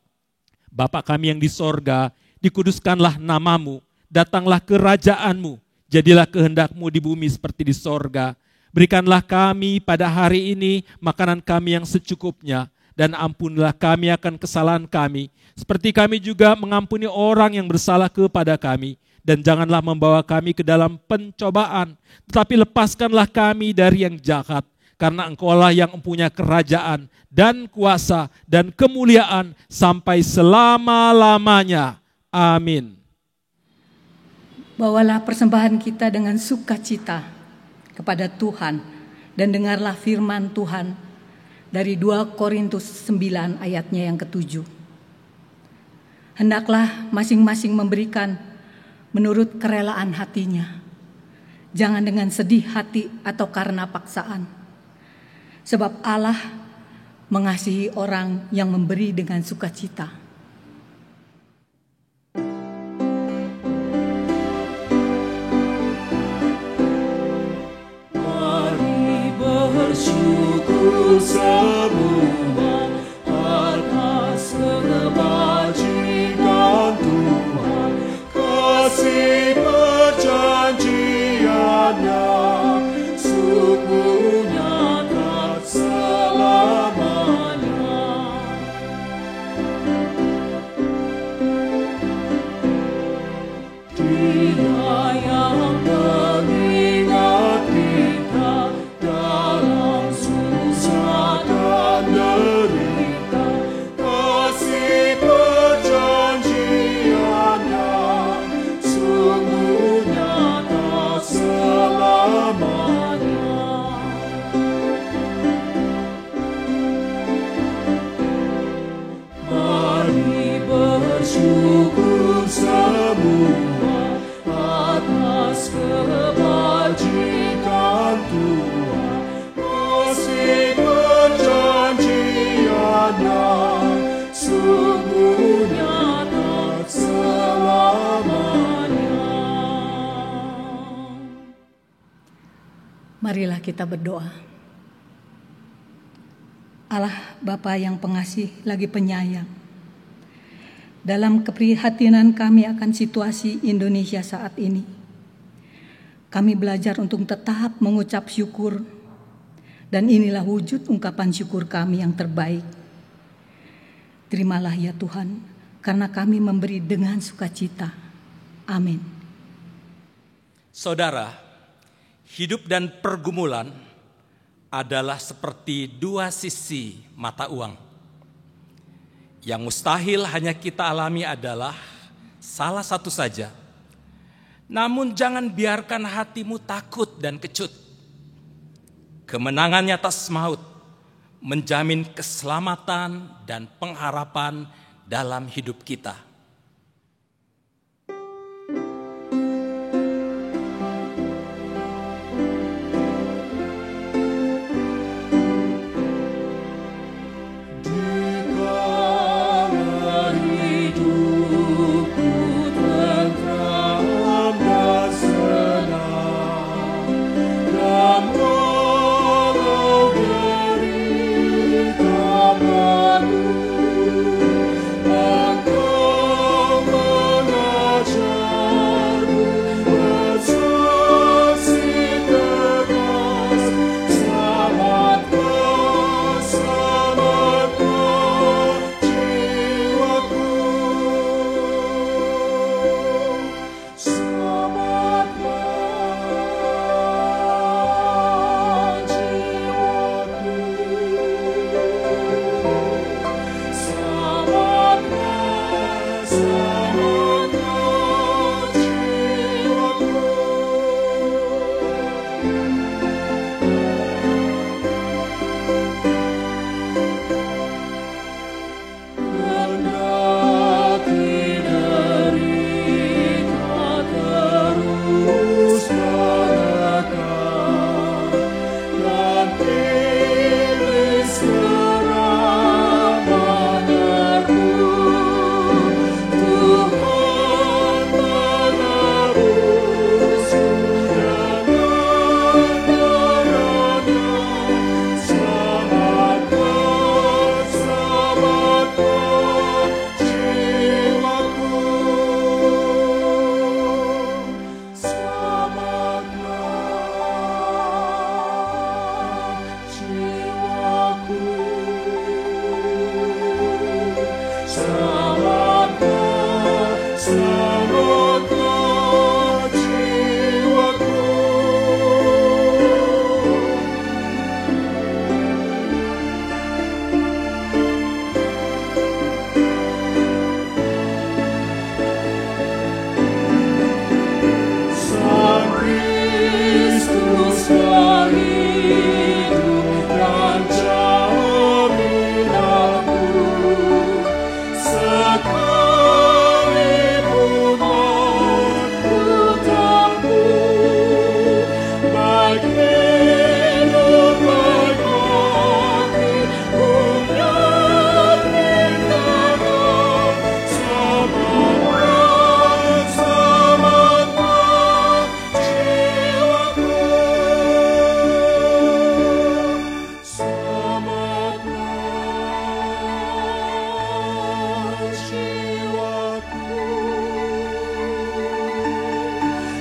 Bapa kami yang di sorga, dikuduskanlah nama-Mu, datanglah kerajaan-Mu, jadilah kehendak-Mu di bumi seperti di sorga. Berikanlah kami pada hari ini makanan kami yang secukupnya, dan ampunilah kami akan kesalahan kami, seperti kami juga mengampuni orang yang bersalah kepada kami. Dan janganlah membawa kami ke dalam pencobaan, tetapi lepaskanlah kami dari yang jahat. Karena Engkaulah yang mempunyai kerajaan dan kuasa dan kemuliaan sampai selama-lamanya. Amin. Bawalah persembahan kita dengan sukacita kepada Tuhan dan dengarlah firman Tuhan dari 2 Korintus 9 ayatnya yang ke-7. Hendaklah masing-masing memberikan menurut kerelaan hatinya, jangan dengan sedih hati atau karena paksaan. Sebab Allah mengasihi orang yang memberi dengan sukacita. Mari bersyukur semua atas kebajikan Tuhan, kasih perjanjiannya sungguh nyata selamanya. Dia yang mengingat kita dalam susah dan derita, kasih perjanjiannya sungguh nyata selamanya. Mari bersyukur semua atas kebajikan Tuhan, kasih perjanjiannya sungguh nyata selamanya. Marilah kita berdoa. Allah Bapa yang pengasih lagi penyayang, dalam keprihatinan kami akan situasi Indonesia saat ini, kami belajar untuk tetap mengucap syukur, dan inilah wujud ungkapan syukur kami yang terbaik. Terimalah ya Tuhan, karena kami memberi dengan sukacita. Amin. Saudara, hidup dan pergumulan adalah seperti dua sisi mata uang. Yang mustahil hanya kita alami adalah salah satu saja. Namun jangan biarkan hatimu takut dan kecut. Kemenangannya atas maut menjamin keselamatan dan pengharapan dalam hidup kita. Engkau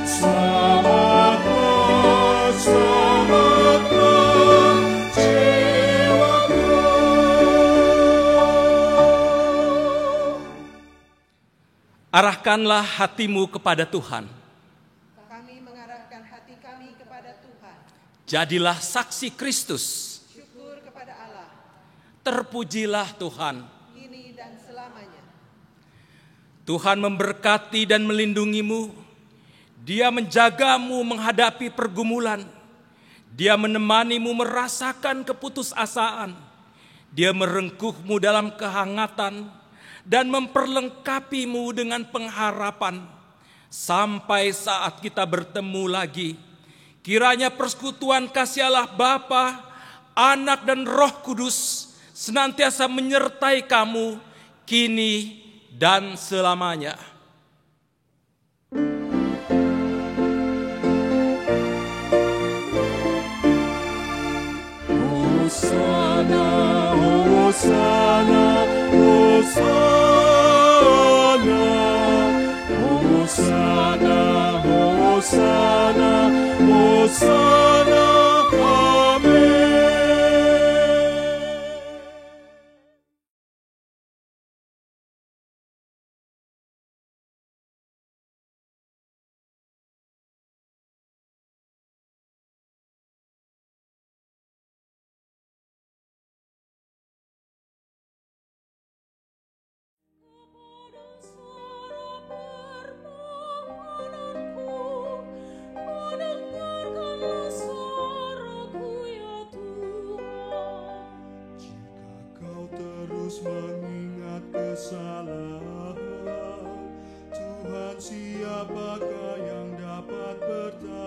Selamatlah, selamatlah jiwaku. Arahkanlah hatimu kepada Tuhan. Kami mengarahkan hati kami kepada Tuhan. Jadilah saksi Kristus. Syukur kepada Allah, Terpujilah Tuhan. kini dan selamanya. Tuhan memberkati dan melindungimu. Dia menjagamu menghadapi pergumulan. Dia menemanimu merasakan keputusasaan. Dia merengkuhmu dalam kehangatan dan memperlengkapimu dengan pengharapan. Sampai saat kita bertemu lagi, kiranya persekutuan kasih Allah Bapa, Anak dan Roh Kudus senantiasa menyertai kamu kini dan selamanya. Hosana, Hosana, Hosana, Hosana, Hosana, Hosana, amin. Mengingat kesalahan Tuhan, siapakah yang dapat bertahan?